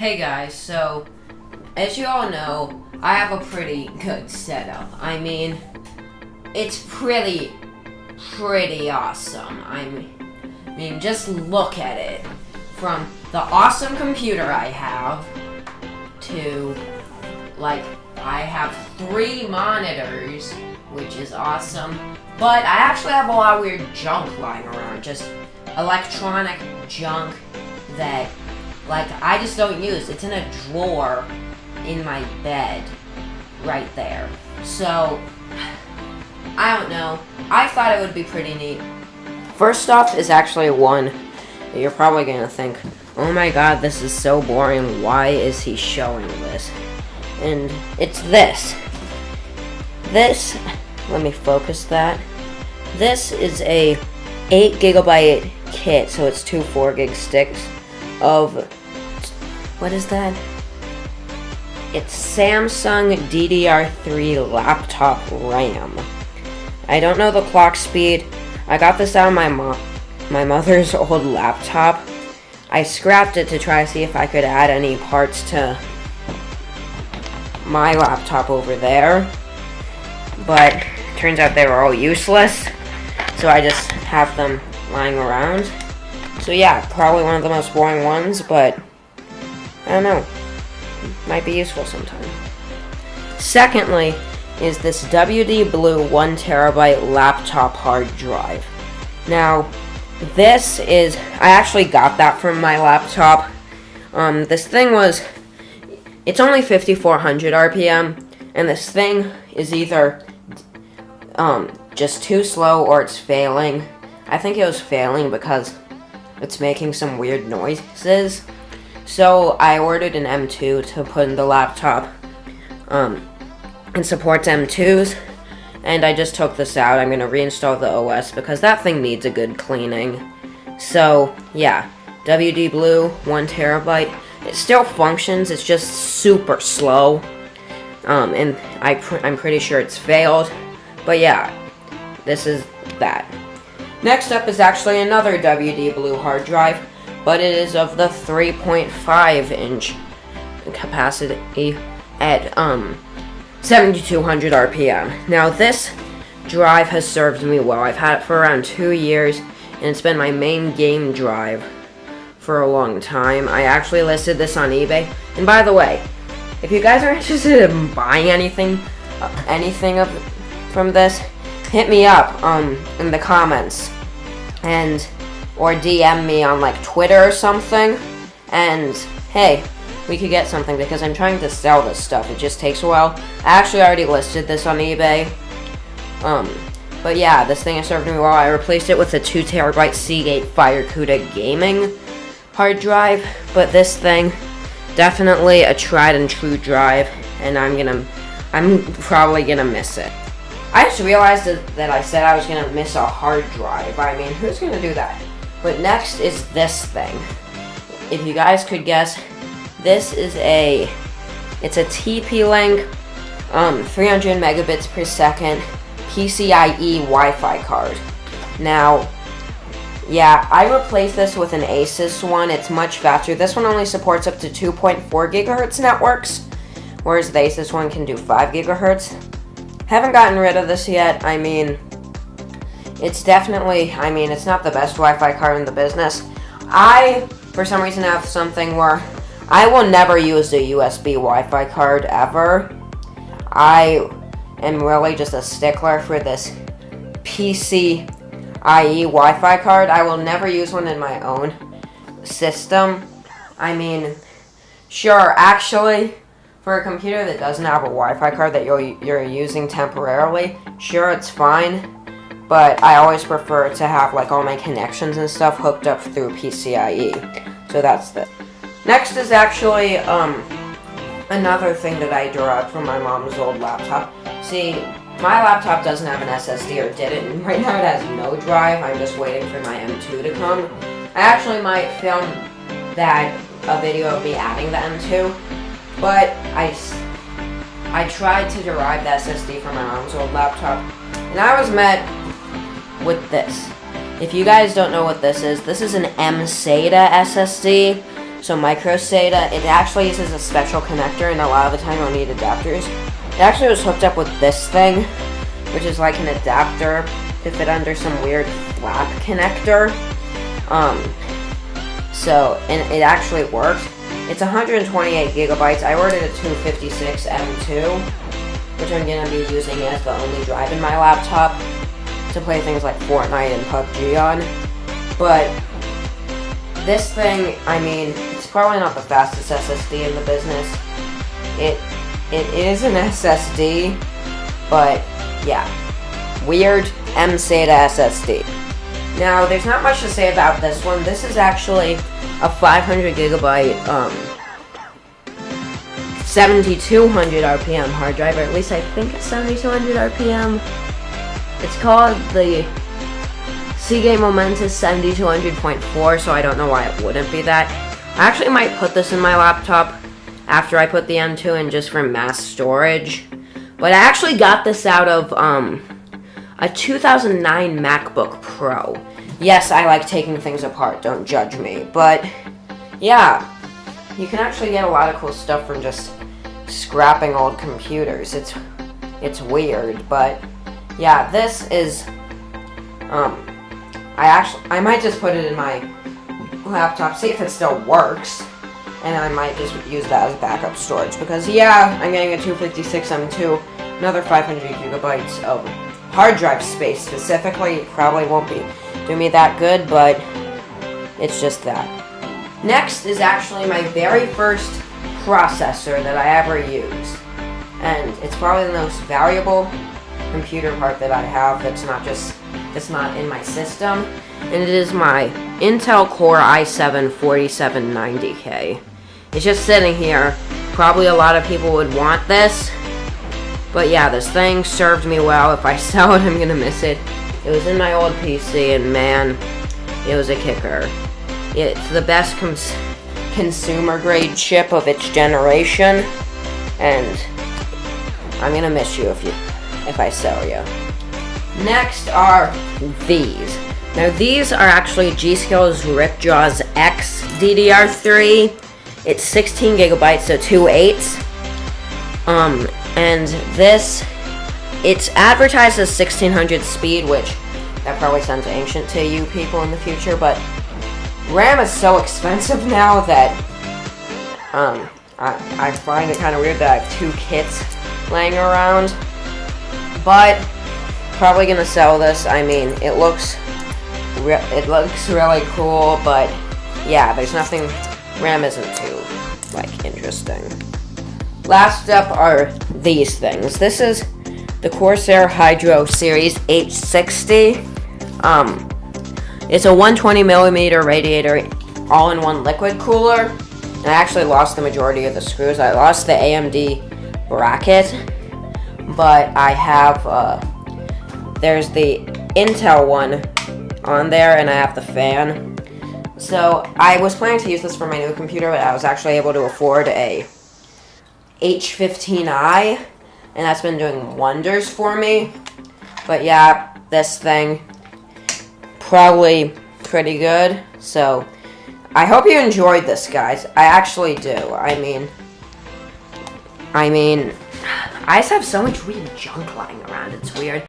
Hey guys, so as you all know, I have a pretty good setup. I mean, it's pretty awesome. I mean, just look at it. From the awesome computer I have to, like, I have 3 monitors, which is awesome. But I actually have a lot of weird junk lying around, just electronic junk that, like, I just don't use. It's in a drawer in my bed right there. So, I don't know. I thought it would be pretty neat. First off is actually one that you're probably gonna think, oh my god, this is so boring. Why is he showing this? And it's this. This, let me focus that. This is a 8 gigabyte kit, so it's 2 4-gig sticks of, what is that? It's Samsung DDR3 laptop RAM. I don't know the clock speed. I got this out of my mother's old laptop. I scrapped it to try to see if I could add any parts to my laptop over there, but turns out they were all useless, so I just have them lying around. So yeah, probably one of the most boring ones, but I don't know, might be useful sometime. Secondly is this WD Blue 1TB laptop hard drive. Now, this is, I actually got that from my laptop. This thing was, it's only 5400 RPM, and this thing is either just too slow or it's failing. I think it was failing because it's making some weird noises. So I ordered an M2 to put in the laptop. It supports M2s, and I just took this out. I'm going to reinstall the OS because that thing needs a good cleaning. So yeah, WD Blue 1TB. It still functions, it's just super slow. And I'm pretty sure it's failed. But yeah, this is that. Next up is actually another WD Blue hard drive, but it is of the 3.5-inch capacity at 7200 RPM. Now this drive has served me well. I've had it for around 2 years, and it's been my main game drive for a long time. I actually listed this on eBay. And by the way, if you guys are interested in buying anything from this, hit me up in the comments, and or DM me on like Twitter or something, and hey, we could get something because I'm trying to sell this stuff. It just takes a while. I actually already listed this on eBay. But yeah, this thing has served me well. I replaced it with a 2TB Seagate FireCuda gaming hard drive, but this thing, definitely a tried and true drive, and I'm probably gonna miss it. I just realized that I said I was gonna miss a hard drive. I mean, who's gonna do that? But next is this thing. If you guys could guess, this is it's a TP-Link 300 megabits per second PCIe Wi-Fi card. Now, yeah, I replaced this with an Asus one. It's much faster. This one only supports up to 2.4 gigahertz networks, whereas the Asus one can do 5 gigahertz. Haven't gotten rid of this yet. I mean, it's definitely, it's not the best Wi-Fi card in the business. I, for some reason, have something where I will never use the USB Wi-Fi card ever. I am really just a stickler for this PCIe Wi-Fi card. I will never use one in my own system. I mean, sure, actually, for a computer that doesn't have a Wi-Fi card that you're using temporarily, sure, it's fine. But I always prefer to have like all my connections and stuff hooked up through PCIe. So that's this. Next is actually another thing that I derived from my mom's old laptop. See, my laptop doesn't have an SSD, or didn't, and right now it has no drive. I'm just waiting for my M2 to come. I actually might film a video of me adding the M2, but I tried to derive the SSD from my mom's old laptop, and I was met with this. If you guys don't know what this is an MSATA SSD. So micro SATA, it actually uses a special connector, and a lot of the time you'll need adapters. It actually was hooked up with this thing, which is like an adapter to fit under some weird flap connector. And it actually works. It's 128 gigabytes. I ordered a 256 M2, which I'm going to be using as the only drive in my laptop to play things like Fortnite and PUBG on. But this thing, I mean, it's probably not the fastest SSD in the business. It is an SSD, but yeah, weird M-SATA SSD. Now, there's not much to say about this one. This is actually a 500 gigabyte, 7200 RPM hard drive, or at least I think it's 7200 RPM. It's called the Seagate Momentous 7200.4, so I don't know why it wouldn't be that. I actually might put this in my laptop after I put the M2 in just for mass storage. But I actually got this out of a 2009 MacBook Pro. Yes, I like taking things apart, don't judge me. But yeah, you can actually get a lot of cool stuff from just scrapping old computers. It's weird, but yeah, this is I might just put it in my laptop, see if it still works, and I might just use that as backup storage, because yeah, I'm getting a 256 M2, another 500 gigabytes of hard drive space specifically. It probably won't be do me that good, but it's just that. Next is actually my very first processor that I ever used, and it's probably the most valuable computer part that I have that's not in my system, and it is my Intel Core i7-4790K. It's just sitting here. Probably a lot of people would want this, but yeah, this thing served me well. If I sell it, I'm gonna miss it. It was in my old PC, and man, it was a kicker. It's the best consumer grade chip of its generation, and I'm gonna miss you if I sell you. Next are these. Now these are actually G-Skill's Ripjaws X DDR3. It's 16 gigabytes, so 2 8s. And this, it's advertised as 1600 speed, which that probably sounds ancient to you people in the future, but RAM is so expensive now that I find it kind of weird that I have 2 kits laying around. But probably gonna sell this. I mean, it looks really cool, but yeah, there's nothing. RAM isn't too interesting. Last up are these things. This is the Corsair Hydro Series H60. It's a 120mm radiator all-in-one liquid cooler. And I actually lost the majority of the screws. I lost the AMD bracket, but I have there's the Intel one on there, and I have the fan. So I was planning to use this for my new computer, but I was actually able to afford a H15i, and that's been doing wonders for me. But yeah, this thing, probably pretty good. So I hope you enjoyed this, guys. I actually do. I mean, I just have so much weird junk lying around. It's weird.